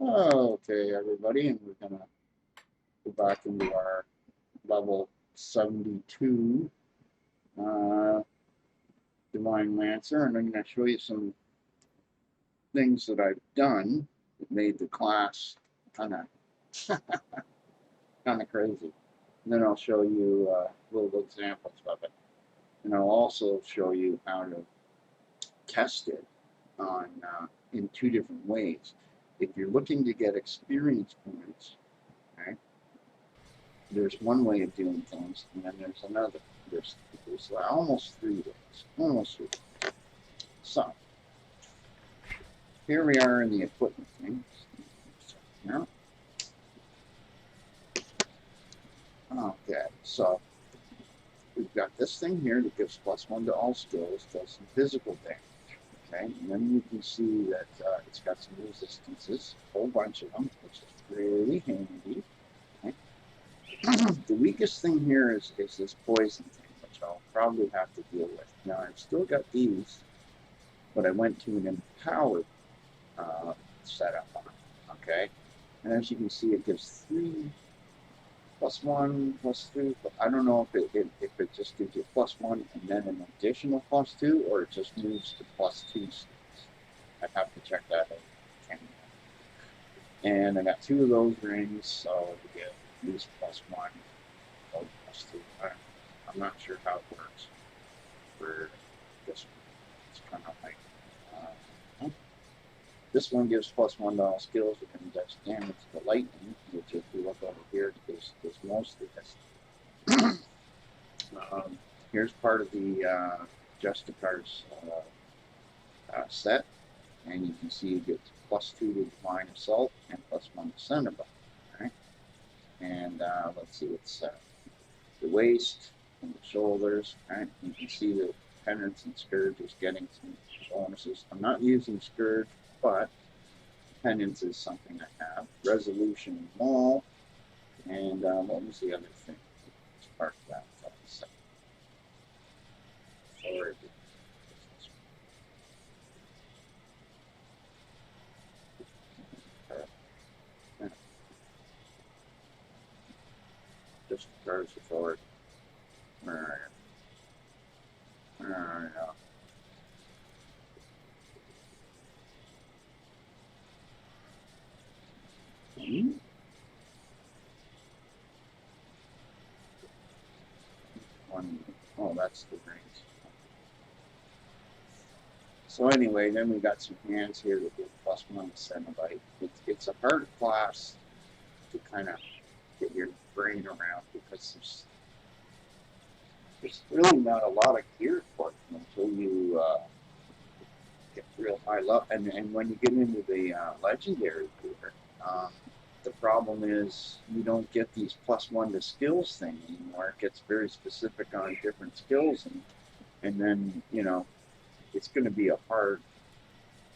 Okay, everybody, and we're gonna go back into our level 72 uh, Divine Lancer, and I'm gonna show you some things that I've done that made the class kind of kind of crazy. And then I'll show you little examples of it, and I'll also show you how to test it on in two different ways. If you're looking to get experience points, okay, there's one way of doing things, and then there's another. There's almost 3 ways. Almost 3. So, here we are in the equipment thing. Now, okay, so we've got this thing here that gives +1 to all skills, does some physical damage. Okay, and then you can see that it's got some resistances, a whole bunch of them, which is really handy. Okay. The weakest thing here is this poison thing, which I'll probably have to deal with. Now, I've still got these, but I went to an empowered setup on it, okay? And as you can see, it gives 3 +1 +3, but I don't know if it just gives you +1 and then an additional +2, or it just moves to +2 skills. I'd have to check that out. And I got 2 of those rings, so we get at least +1 or +2. I'm not sure how it works for this one. It's kind of like this one gives +1 to all skills and does damage to lightning, which if you look over here, is most of this. Here's part of the Justicar's set, and you can see it gets +2 to Divine Assault and +1 to Centerbite. Right? And let's see, it's the waist and the shoulders. Right? You can see the Penance and Scourge is getting some bonuses. I'm not using Scourge, but Penance is something I have. Resolution and Maul. And what was the other thing? It's part of that. Sorry. Just cards authority. Oh, that's the rings. So anyway, then we got some hands here that give +1 Cenobite. It's a hard class to kind of get your brain around because there's really not a lot of gear for it until you get real high level. And when you get into the legendary gear, the problem is you don't get these +1 to skills thing anymore. It gets very specific on different skills, and then, you know, it's going to be a hard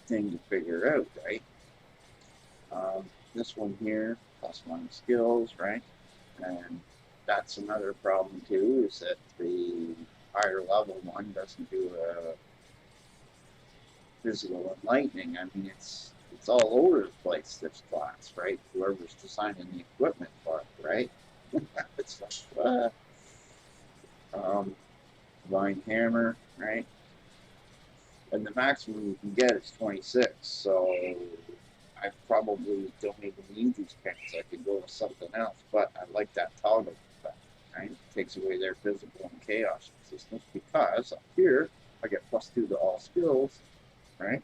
thing to figure out, right? This one here, +1 skills, right? And that's another problem too, is that the higher level one doesn't do a physical enlightening. I mean, it's all over the place, this class, right? Whoever's designing the equipment for it, right? It's like, Divine Hammer, right? And the maximum you can get is 26, so I probably don't even need these pens. I could go with something else, but I like that toggle effect, right? It takes away their physical and chaos resistance, because up here I get +2 to all skills, right?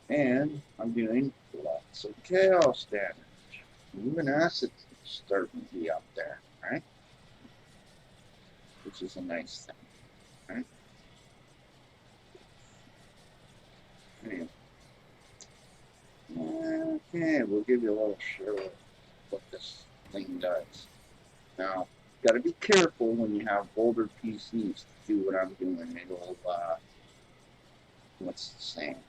And I'm doing lots of chaos damage. Even acid starting to be up there, right? Which is a nice thing, right? Anyway. Okay, we'll give you a little show of what this thing does. Now, got to be careful when you have older PCs to do what I'm doing. It'll, what's the saying?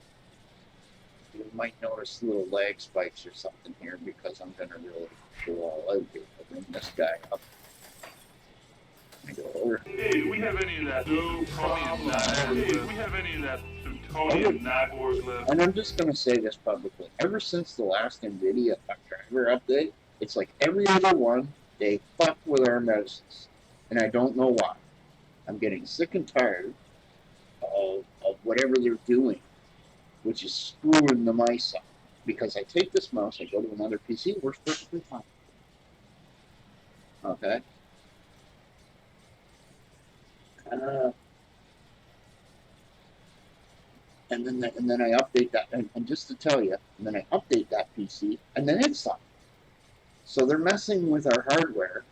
You might notice little lag spikes or something here, because I'm going to really go all out here. I'll bring this guy up. Hey, do we have any of that? No problem. Hey, do we have any of that And I'm just going to say this publicly. Ever since the last NVIDIA driver update, it's like every other one, they fuck with our medicines. And I don't know why. I'm getting sick and tired of whatever they're doing, which is screwing the mice up. Because I take this mouse, I go to another PC, it works perfectly fine. Okay? And then I update that, and just to tell you, and then I update that PC, and then it's done. So they're messing with our hardware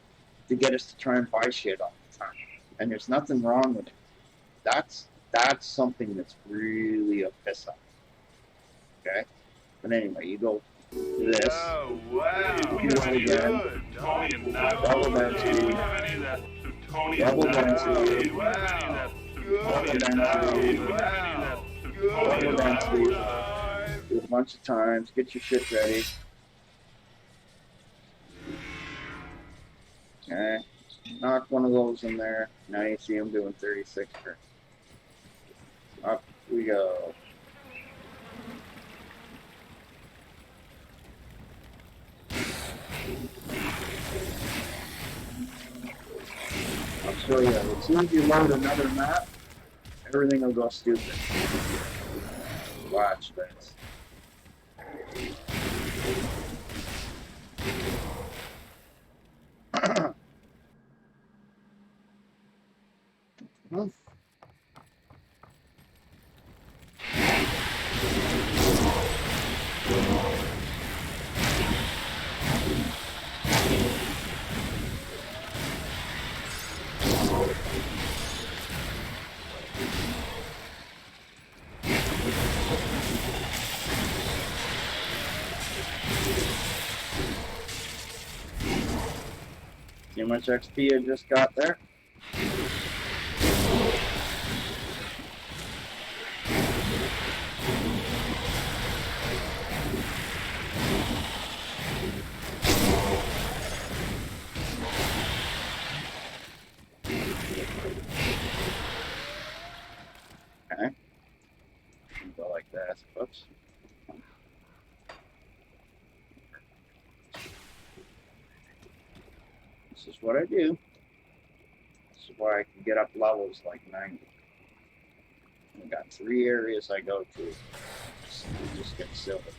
to get us to try and buy shit all the time. And there's nothing wrong with it. That's something that's really a piss off. Okay? But anyway, you go to this. Oh, wow. You go again. Double density. Double density. Double density. Double density. Do it a bunch of times. Get your shit ready. Okay. Knock one of those in there. Now you see them doing 36 frames. Up we go. I'll show you. As soon as you load another map, everything will go stupid. Watch this. See how much XP I just got there? Okay. Go like that. Oops. This is what I do. This is why I can get up levels like 90. I've got 3 areas I go to. Just get silver.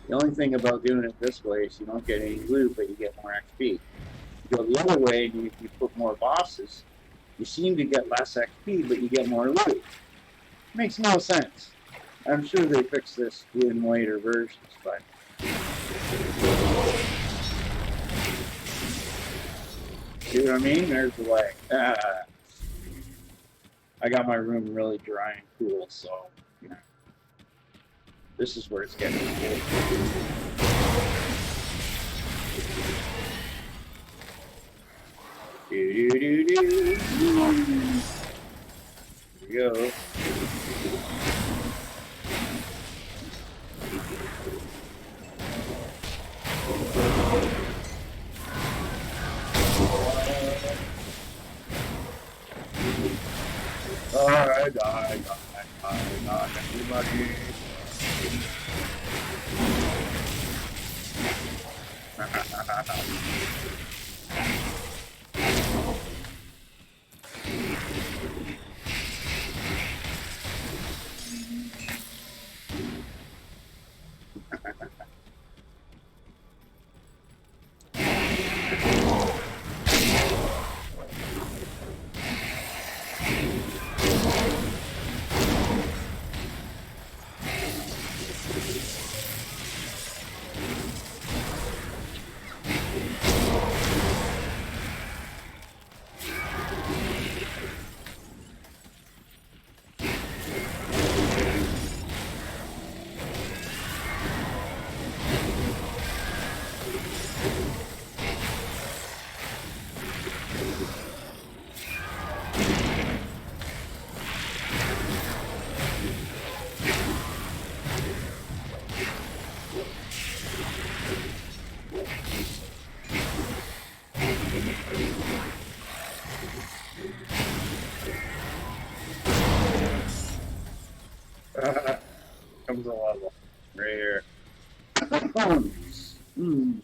The only thing about doing it this way is you don't get any loot, but you get more XP. You go the other way and you put more bosses, you seem to get less XP, but you get more loot. Makes no sense. I'm sure they fix this in later versions, but... See what I mean? There's the way. I got my room really dry and cool, so, you know. This is where it's getting cool. Do-do-do-do. Here we go. Die, everybody. right here. Mm.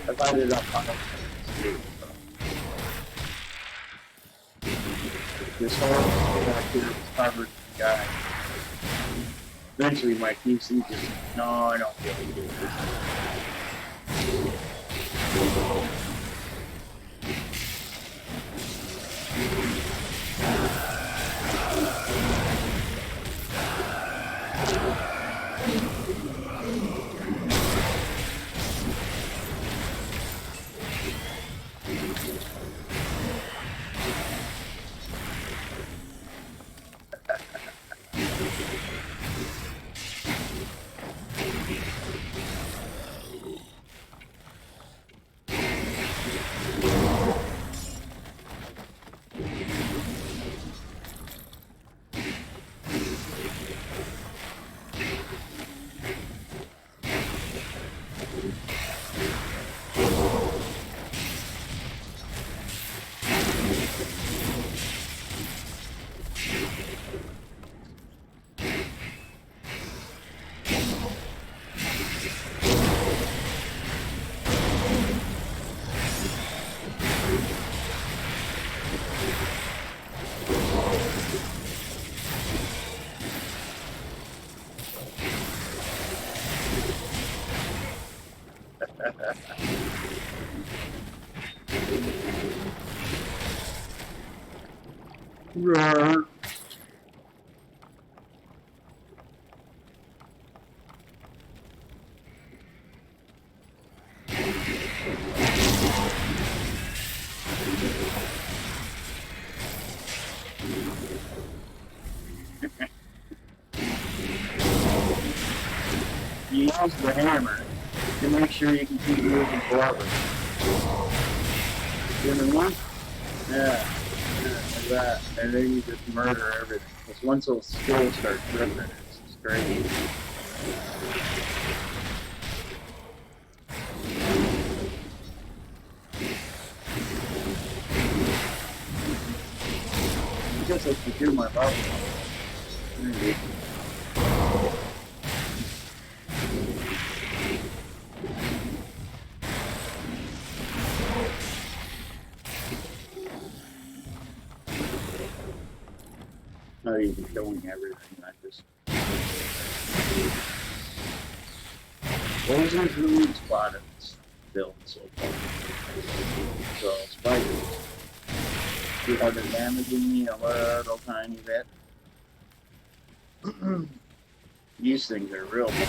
I lighted up on this whole back here was covered with guy. Eventually my PC just, no, I don't feel like doing this. Roar. You use the hammer to make sure you can keep moving forward. You know what? Yeah. Like that. And then you just murder everything. Because once those skills start dripping, it's just crazy. I guess I should do my level. Maybe. Not even killing everything, I just... What was my food spot in this build so far? So, spiders. See how they're damaging me a little tiny bit? These things are real big.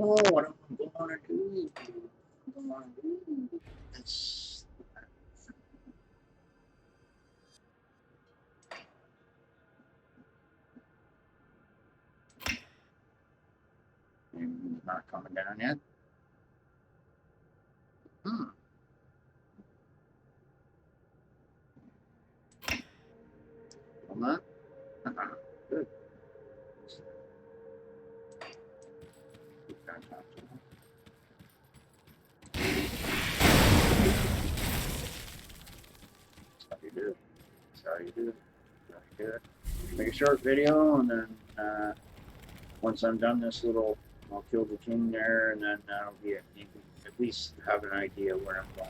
Oh, what am I going to do? It's not coming down yet. Hold on. Good. That's how you do it. That's how you do it. That's how you do it. Make a short video, and then once I'm done this little, I'll kill the king there, and then that'll be it. You can at least have an idea where I'm going.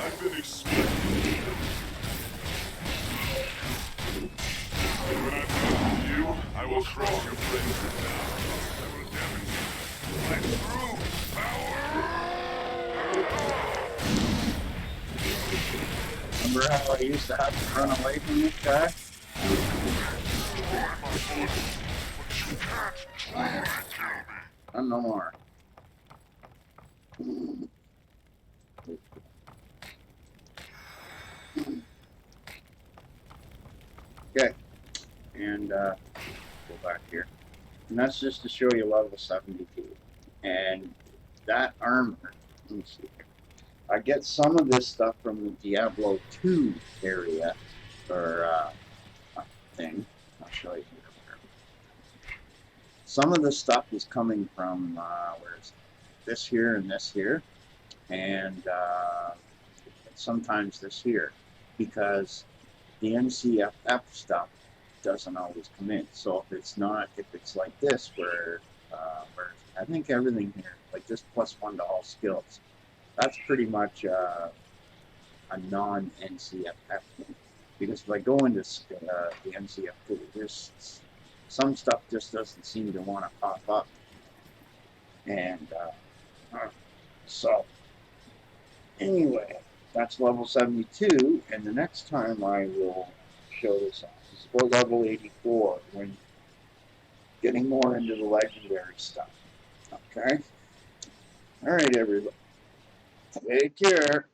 I've been expecting you. When I'm done with you, I will crush your brains down. I will demonstrate my true power! Remember how I used to have to run away from this guy? Try my bullets, but you can't truly kill me. And no more. Okay, and go back here. And that's just to show you level 72. And that armor, let me see here. I get some of this stuff from the Diablo 2 area, or thing. I'll show you here. Some of the stuff is coming from, where's this here and this here, and sometimes this here, because the NCFF stuff doesn't always come in. So if it's not, if it's like this, where I think everything here, like this +1 to all skills, that's pretty much a non-NCFF thing. Because if I go into the NCF2, there's some stuff just doesn't seem to want to pop up. And so, anyway, that's level 72, and the next time I will show this off is for level 84, when getting more into the legendary stuff. Okay? Alright, everybody. Take care.